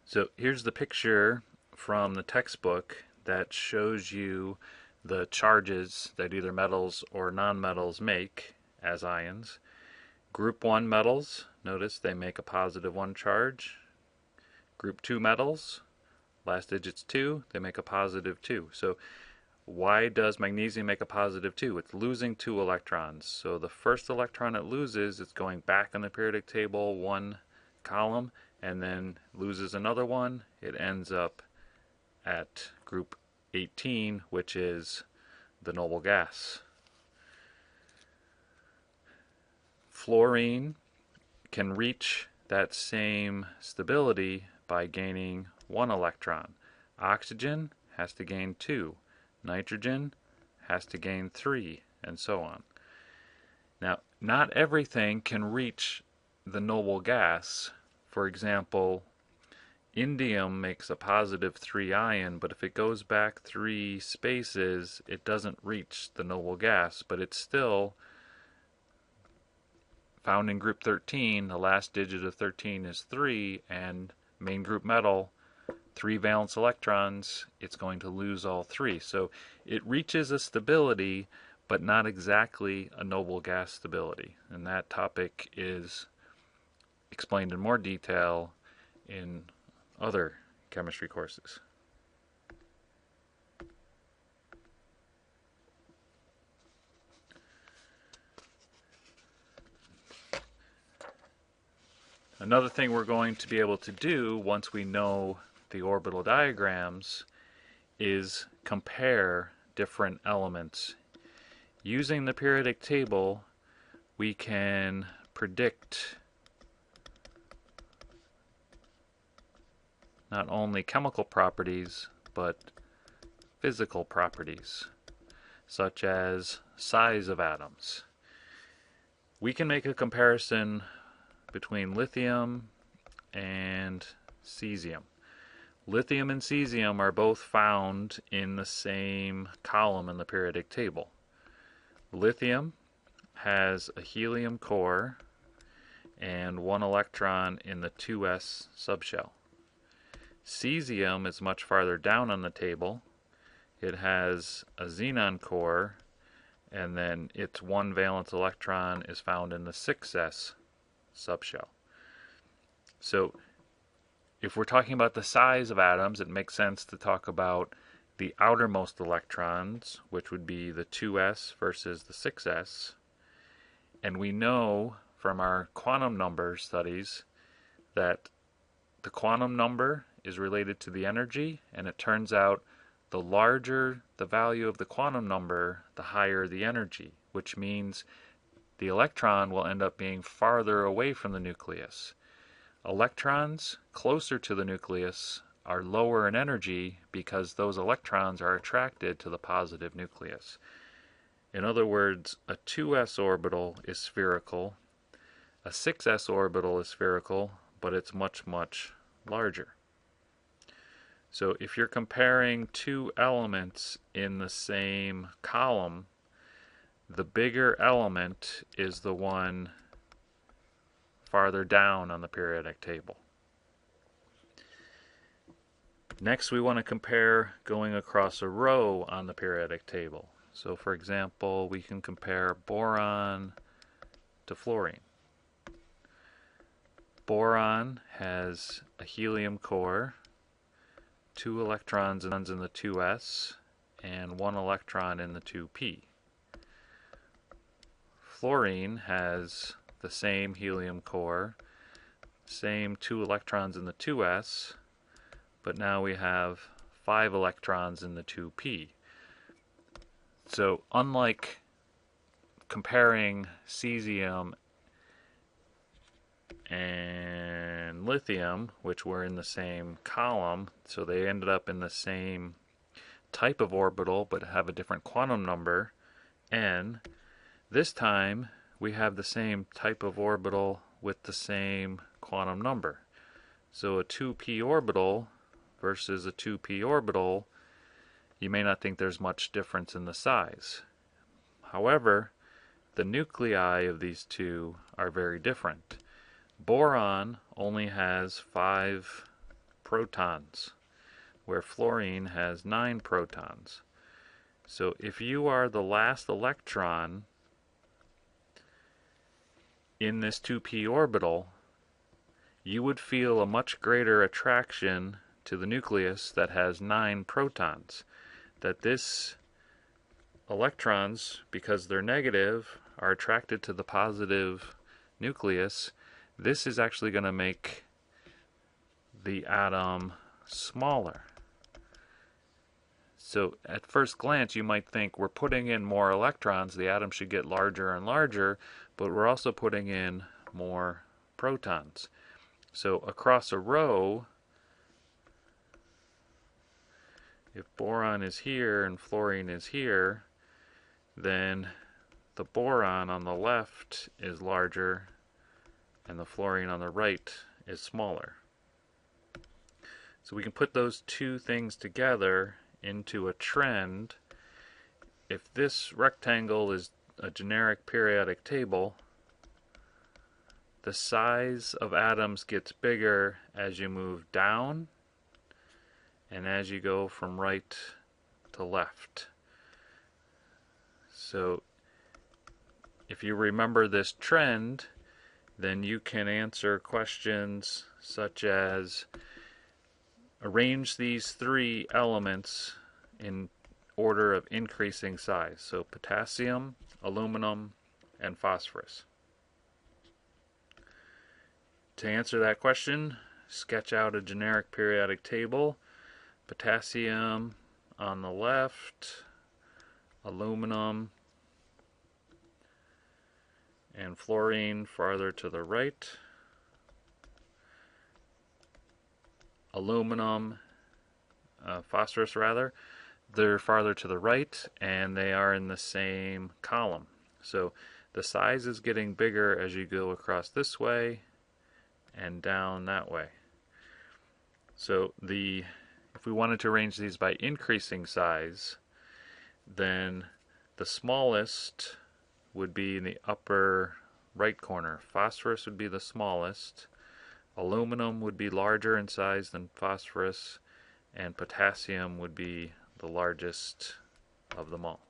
So here's the picture from the textbook that shows you the charges that either metals or nonmetals make as ions. Group 1 metals, notice they make a positive 1 charge. Group 2 metals, last digit's 2, they make a positive 2. So why does magnesium make a positive 2? It's losing 2 electrons. So the first electron it loses, it's going back on the periodic table 1 column, and then loses another one. It ends up at group 18, which is the noble gas. Fluorine can reach that same stability by gaining 1 electron. Oxygen has to gain 2. Nitrogen has to gain 3, and so on. Now, not everything can reach the noble gas. For example, indium makes a positive 3 ion, but if it goes back 3 spaces, it doesn't reach the noble gas, but it's still found in group 13. The last digit of 13 is 3, and main group metal, 3 valence electrons, it's going to lose all 3. So it reaches a stability, but not exactly a noble gas stability. And that topic is explained in more detail in other chemistry courses. Another thing we're going to be able to do once we know the orbital diagrams is compare different elements. Using the periodic table, we can predict not only chemical properties, but physical properties, such as size of atoms. We can make a comparison between lithium and cesium. Lithium and cesium are both found in the same column in the periodic table. Lithium has a helium core and 1 electron in the 2s subshell. Cesium is much farther down on the table. It has a xenon core, and then its 1 valence electron is found in the 6s subshell. So if we're talking about the size of atoms, it makes sense to talk about the outermost electrons, which would be the 2s versus the 6s. And we know from our quantum number studies that the quantum number is related to the energy, and it turns out the larger the value of the quantum number, the higher the energy, which means the electron will end up being farther away from the nucleus. Electrons closer to the nucleus are lower in energy because those electrons are attracted to the positive nucleus. In other words, a 2s orbital is spherical, a 6s orbital is spherical, but it's much, much larger. So if you're comparing 2 elements in the same column, the bigger element is the one farther down on the periodic table. Next, we want to compare going across a row on the periodic table. So for example, we can compare boron to fluorine. Boron has a helium core, 2 electrons in the 2s, and 1 electron in the 2p. Fluorine has the same helium core, same 2 electrons in the 2s, but now we have 5 electrons in the 2p. So unlike comparing cesium and lithium, which were in the same column, so they ended up in the same type of orbital but have a different quantum number, n, this time we have the same type of orbital with the same quantum number. So a 2p orbital versus a 2p orbital, you may not think there's much difference in the size. However, the nuclei of these two are very different. Boron only has 5 protons, where fluorine has 9 protons. So if you are the last electron in this 2p orbital, you would feel a much greater attraction to the nucleus that has 9 protons. That this electrons, because they're negative, are attracted to the positive nucleus. This is actually going to make the atom smaller. So at first glance you might think we're putting in more electrons, the atom should get larger and larger, but we're also putting in more protons. So across a row, if boron is here and fluorine is here, then the boron on the left is larger and the fluorine on the right is smaller. So we can put those two things together into a trend. If this rectangle is a generic periodic table, the size of atoms gets bigger as you move down and as you go from right to left. So if you remember this trend, then you can answer questions such as arrange these 3 elements in order of increasing size. So potassium, aluminum, and phosphorus. To answer that question, sketch out a generic periodic table. Potassium on the left, aluminum and fluorine farther to the right. Aluminum, phosphorus rather, they're farther to the right and they are in the same column. So the size is getting bigger as you go across this way and down that way. So if we wanted to arrange these by increasing size, then the smallest would be in the upper right corner. Phosphorus would be the smallest. Aluminum would be larger in size than phosphorus, and potassium would be the largest of them all.